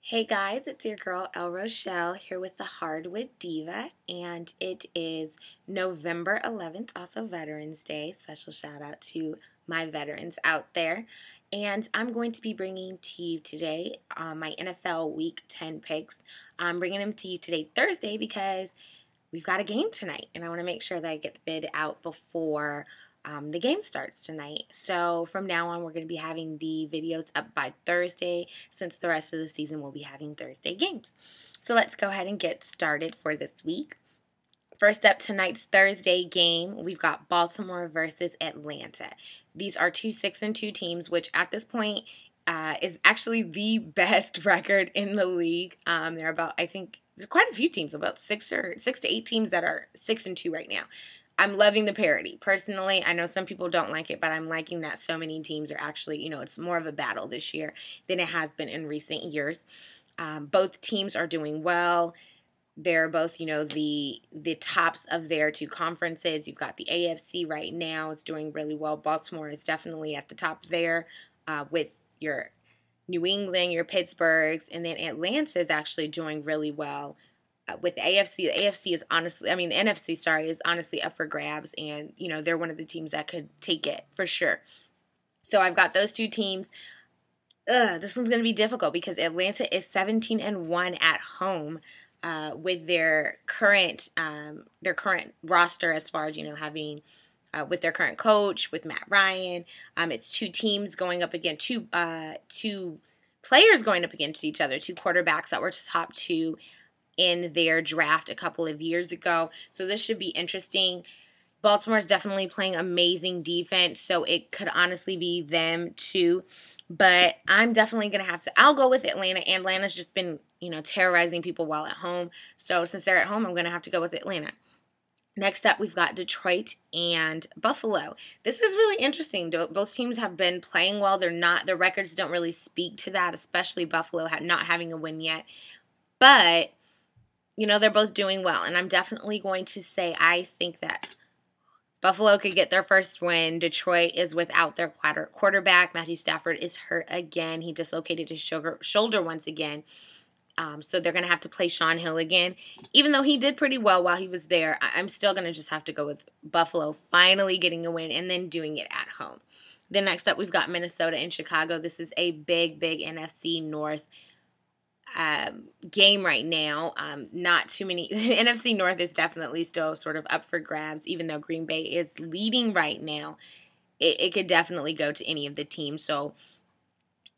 Hey guys, it's your girl Rochelle here with the Hardwood Diva, and it is November 11th, also Veterans Day. Special shout out to my veterans out there. And I'm going to be bringing to you today my NFL Week 10 picks. I'm bringing them to you today, Thursday, because we've got a game tonight, and I want to make sure that I get the bid out before the game starts tonight. So from now on, we're going to be having the videos up by Thursday, since the rest of the season we'll be having Thursday games. So let's go ahead and get started for this week. First up, tonight's Thursday game, we've got Baltimore versus Atlanta. These are two 6-2 teams, which at this point is actually the best record in the league. There are about, I think, there are quite a few teams, about six to eight teams that are 6-2 right now. I'm loving the parity. Personally, I know some people don't like it, but I'm liking that so many teams are actually, it's more of a battle this year than it has been in recent years. Both teams are doing well. They're both, the tops of their two conferences. You've got the AFC right now. It's doing really well. Baltimore is definitely at the top there with your New England, your Pittsburghs, and then Atlanta is actually doing really well. With the AFC, the NFC is honestly up for grabs, and they're one of the teams that could take it for sure. So I've got those two teams. This one's going to be difficult because Atlanta is 17-1 at home with their current roster, as far as having with their current coach, with Matt Ryan. It's two teams going up against two players going up against each other, two quarterbacks that were top two in their draft a couple of years ago. So this should be interesting. Baltimore is definitely playing amazing defense, so it could honestly be them too. But I'm definitely going to I'll go with Atlanta. Atlanta's just been, terrorizing people while at home. So since they're at home, I'm going to have to go with Atlanta. Next up, we've got Detroit and Buffalo. This is really interesting. Both teams have been playing well. Their records don't really speak to that, especially Buffalo not having a win yet. But they're both doing well, and I'm definitely going to say I think that Buffalo could get their first win. Detroit is without their quarterback. Matthew Stafford is hurt again. He dislocated his shoulder once again. So they're going to have to play Sean Hill again. Even though he did pretty well while he was there, I'm still going to just have to go with Buffalo finally getting a win and then doing it at home. Then next up, we've got Minnesota and Chicago. This is a big NFC North game right now. Not too many. NFC North is definitely still sort of up for grabs, even though Green Bay is leading right now. It could definitely go to any of the teams. So,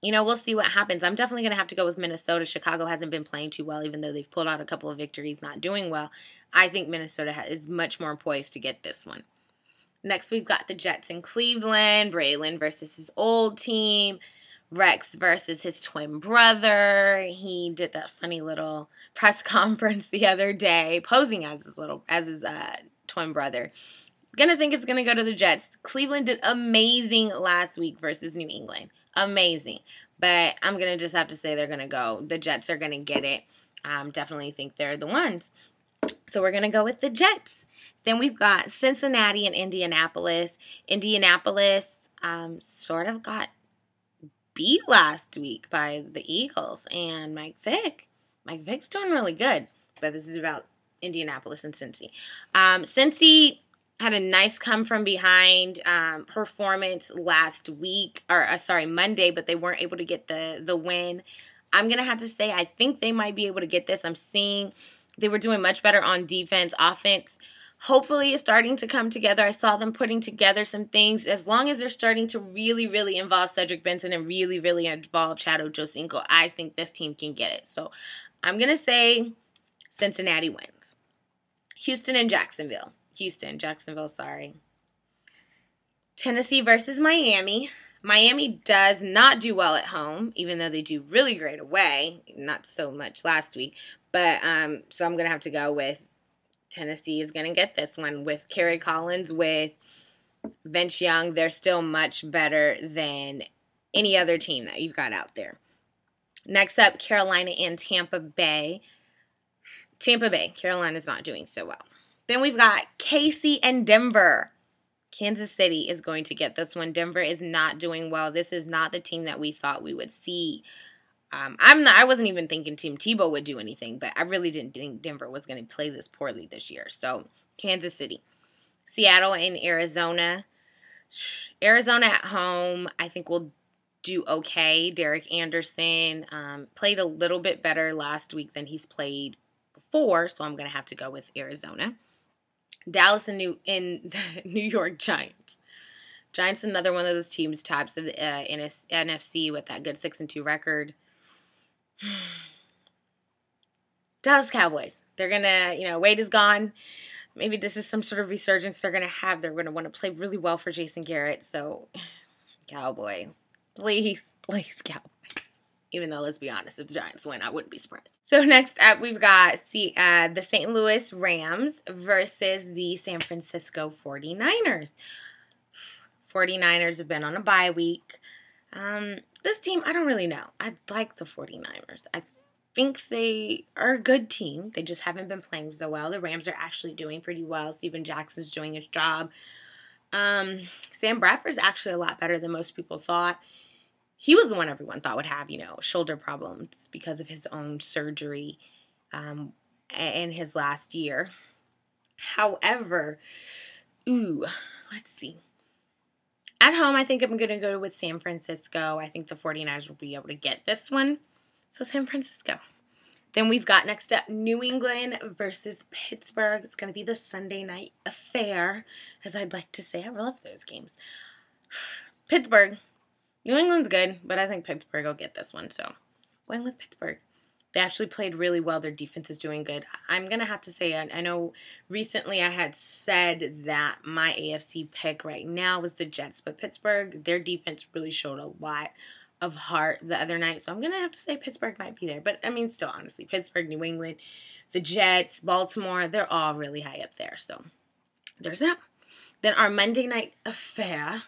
we'll see what happens. I'm definitely going to have to go with Minnesota. Chicago hasn't been playing too well, even though they've pulled out a couple of victories, not doing well. I think Minnesota is much more poised to get this one. Next, we've got the Jets in Cleveland. Braylon versus his old team. Rex versus his twin brother. He did that funny little press conference the other day, posing as his twin brother. Gonna think it's gonna go to the Jets. Cleveland did amazing last week versus New England. Amazing. But I'm gonna just have to say they're gonna go. The Jets are gonna get it. Definitely think they're the ones. So we're gonna go with the Jets. Then we've got Cincinnati and Indianapolis. Indianapolis sort of got beat last week by the Eagles and Mike Vick. Mike Vick's doing really good, but this is about Indianapolis and Cincy. Cincy had a nice come from behind performance last week, Monday, but they weren't able to get the win. I'm gonna have to say I think they might be able to get this. I'm seeing they were doing much better on defense. Offense hopefully is starting to come together. I saw them putting together some things. As long as they're starting to really, really involve Cedric Benson and really, really involve Chad Ochocinco, I think this team can get it. So I'm going to say Cincinnati wins. Jacksonville, sorry. Tennessee versus Miami. Miami does not do well at home, even though they do really great away. Not so much last week. But so I'm going to have to go with Tennessee is going to get this one with Kerry Collins, with Vince Young. They're still much better than any other team that you've got out there. Next up, Carolina and Tampa Bay. Carolina's not doing so well. Then we've got KC and Denver. Kansas City is going to get this one. Denver is not doing well. This is not the team that we thought we would see I wasn't even thinking Tim Tebow would do anything, but I really didn't think Denver was going to play this poorly this year. So, Kansas City. Seattle and Arizona. Arizona at home, I think will do okay. Derek Anderson played a little bit better last week than he's played before, so I'm going to have to go with Arizona. Dallas and New York Giants. Giants, another one of those teams, tops of the NFC with that good 6-2 record. Dallas Cowboys. They're going to, Wade is gone. Maybe this is some sort of resurgence they're going to have. They're going to want to play really well for Jason Garrett. So, Cowboys. Please, Cowboys. Even though, let's be honest, if the Giants win, I wouldn't be surprised. So, next up, we've got the St. Louis Rams versus the San Francisco 49ers. 49ers have been on a bye week. This team, I don't really know. I like the 49ers. I think they are a good team. They just haven't been playing so well. The Rams are actually doing pretty well. Steven Jackson's doing his job. Sam Bradford's actually a lot better than most people thought. He was the one everyone thought would have, shoulder problems because of his own surgery in his last year. However, let's see. At home, I think I'm going to go with San Francisco. I think the 49ers will be able to get this one. So San Francisco. Then we've got next up New England versus Pittsburgh. It's going to be the Sunday night affair, as I'd like to say. I love those games. Pittsburgh. New England's good, but I think Pittsburgh will get this one. So going with Pittsburgh. They actually played really well. Their defense is doing good. I'm going to have to say, I know recently I had said that my AFC pick right now was the Jets, but Pittsburgh, their defense really showed a lot of heart the other night. So I'm going to have to say Pittsburgh might be there. But, still, honestly, Pittsburgh, New England, the Jets, Baltimore, they're all really high up there. So there's that. Then our Monday night affair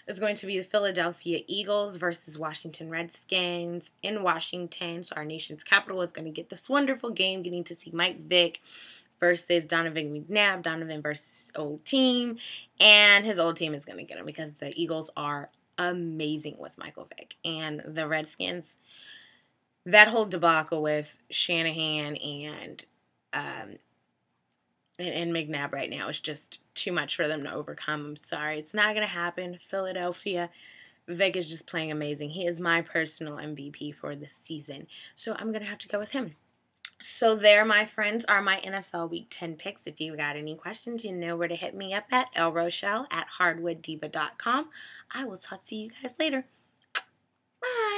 is going to be the Philadelphia Eagles versus Washington Redskins in Washington. So our nation's capital is going to get this wonderful game, getting to see Mike Vick versus Donovan McNabb. Donovan versus his old team. And his old team is going to get him because the Eagles are amazing with Michael Vick. And the Redskins, that whole debacle with Shanahan and McNabb right now is just too much for them to overcome. I'm sorry. It's not going to happen. Philadelphia. Vic is just playing amazing. He is my personal MVP for this season. So I'm going to have to go with him. So there, my friends, are my NFL Week 10 picks. If you've got any questions, you know where to hit me up at Rochelle at hardwooddiva.com. I will talk to you guys later. Bye.